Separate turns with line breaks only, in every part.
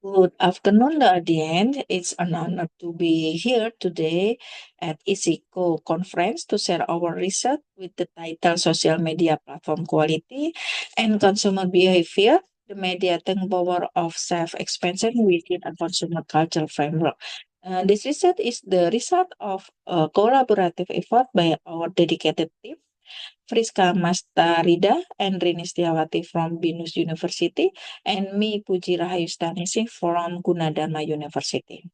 Good afternoon, the audience. It's an honor to be here today at ISICO conference to share our research with the title Social Media Platform Quality and Consumer Behavior, the mediating power of self-expansion within a consumer culture framework. This research is the result of a collaborative effort by our dedicated team Friska Mastarida and Rini Setiawati from Binus University, and me, Puji Rahayu Stanisi from Gunadarma University.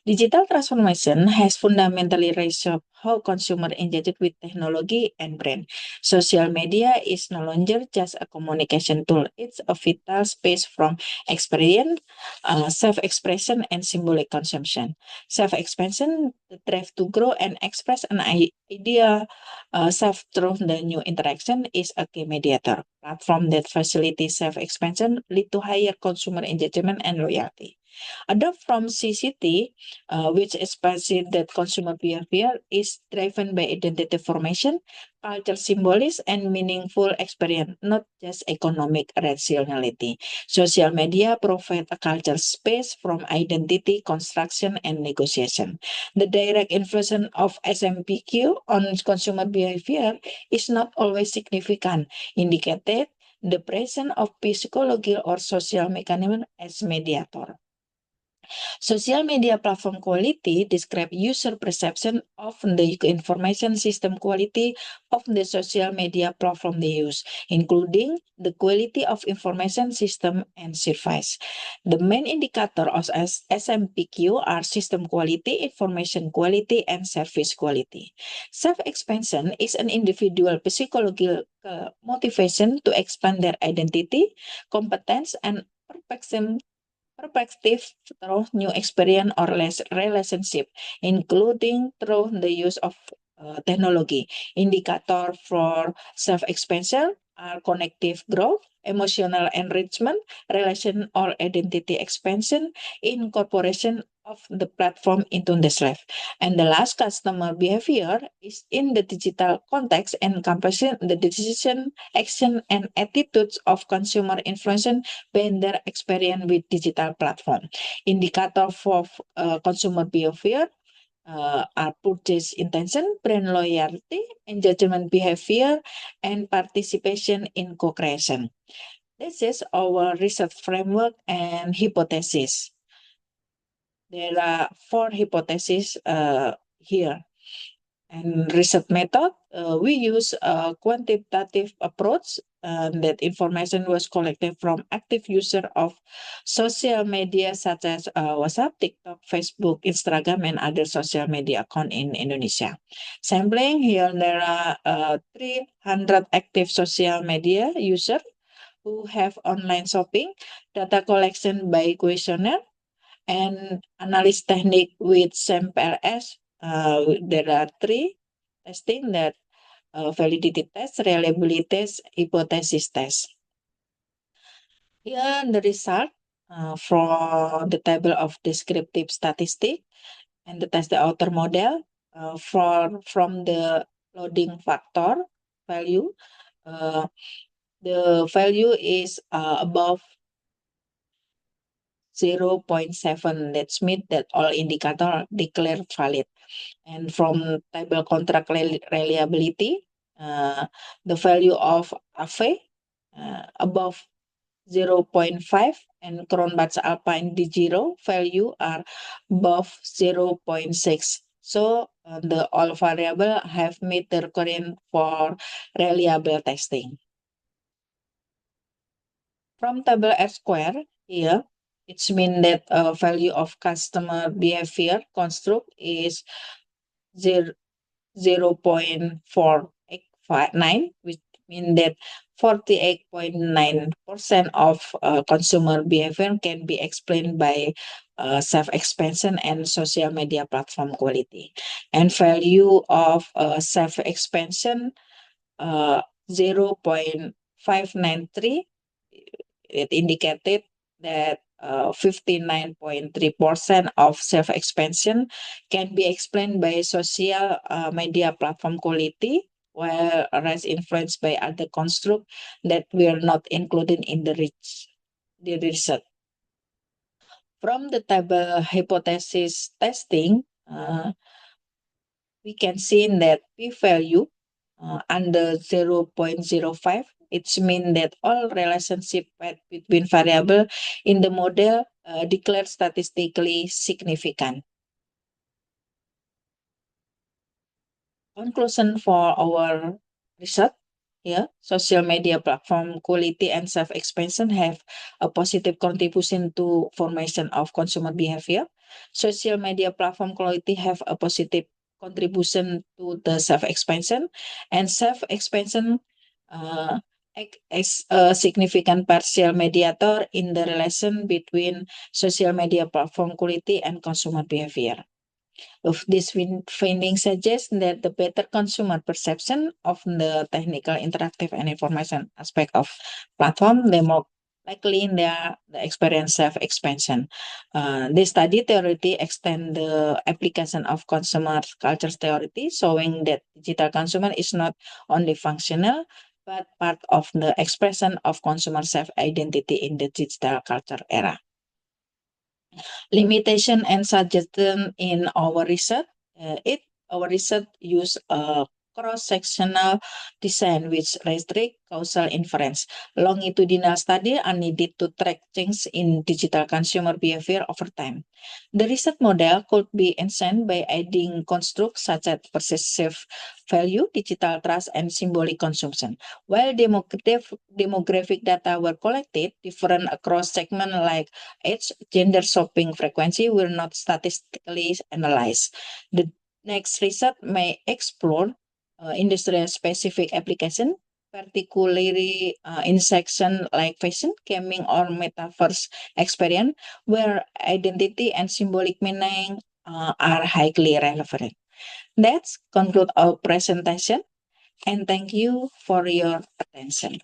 Digital transformation has fundamentally reshaped how consumers engage with technology and brand. Social media is no longer just a communication tool. It's a vital space from experience, self-expression, and symbolic consumption. Self-expression, the drive to grow and express an idea self through the new interaction is a key mediator. Platform that facilitate self-expansion lead to higher consumer engagement and loyalty. Adopt from CCT, which expresses that consumer behavior is driven by identity formation, culture symbolism, and meaningful experience, not just economic rationality. Social media provide a culture space from identity construction and negotiation. The direct influence of SMPQ on consumer behavior is not always significant, indicated the presence of psychological or social mechanism as mediator. Social media platform quality describe user perception of the information system quality of the social media platform they use, including the quality of information system and service. The main indicator of SMPQ are system quality, information quality, and service quality. Self-expansion is an individual psychological motivation to expand their identity, competence, and perspective through new experience or relationship, including through the use of technology. Indicator for self-expansion are connective growth, emotional enrichment, relation or identity expansion, incorporation of the platform into the life. And the last, customer behavior is in the digital context encompassing the decision, action, and attitudes of consumer influence vendor experience with digital platform. Indicator for consumer behavior are purchase intention, brand loyalty, engagement behavior, and participation in co-creation. This is our research framework and hypothesis. There are 4 hypotheses here. And research method, we use a quantitative approach that information was collected from active user of social media such as WhatsApp, TikTok, Facebook, Instagram, and other social media account in Indonesia. Sampling here, there are 300 active social media user who have online shopping, data collection by questionnaire, and analysis technique with SAMPLS. There are 3 testing that validity test, reliability test, hypothesis test. Here the result from the table of descriptive statistic and the test the outer model from the loading factor value. The value is above 0.7. That means that all indicator declared valid. And from table contract reliability, the value of AV above 0.5 and Cronbach's Alpine D0 value are above 0.6. So the all variable have met the requirement for reliable testing. From table R square here, it's mean that value of customer behavior construct is 0.489, which mean that 48.9% of consumer behavior can be explained by self-expansion and social media platform quality. And value of self-expansion 0.593, it indicated that 59.3% of self-expansion can be explained by social media platform quality, while rest influenced by other construct that were not included in the research. From the table hypothesis testing, we can see that p-value under 0.05, it means that all relationship path between variable in the model declared statistically significant. Conclusion for our research here, social media platform quality and self-expansion have a positive contribution to formation of consumer behavior. Social media platform quality have a positive contribution to the self-expansion, and self-expansion act as a significant partial mediator in the relation between social media platform quality and consumer behavior. Of this finding suggests that the better consumer perception of the technical, interactive, and information aspect of platform, the more likely the experience self-expansion. This study theory extend the application of consumer culture theory, showing that digital consumer is not only functional, but part of the expression of consumer self-identity in the digital culture era. Limitation and suggestion in our research. Our research use a cross-sectional design which restrict causal inference. Longitudinal study are needed to track change in digital consumer behavior over time. The research model could be enhanced by adding constructs such as perceived value, digital trust, and symbolic consumption. While demographic data were collected, different across segments like age, gender, shopping frequency were not statistically analyzed. The next research may explore industry-specific application, particularly in section like fashion, gaming, or metaverse experience, where identity and symbolic meaning are highly relevant. That's conclude our presentation, and thank you for your attention.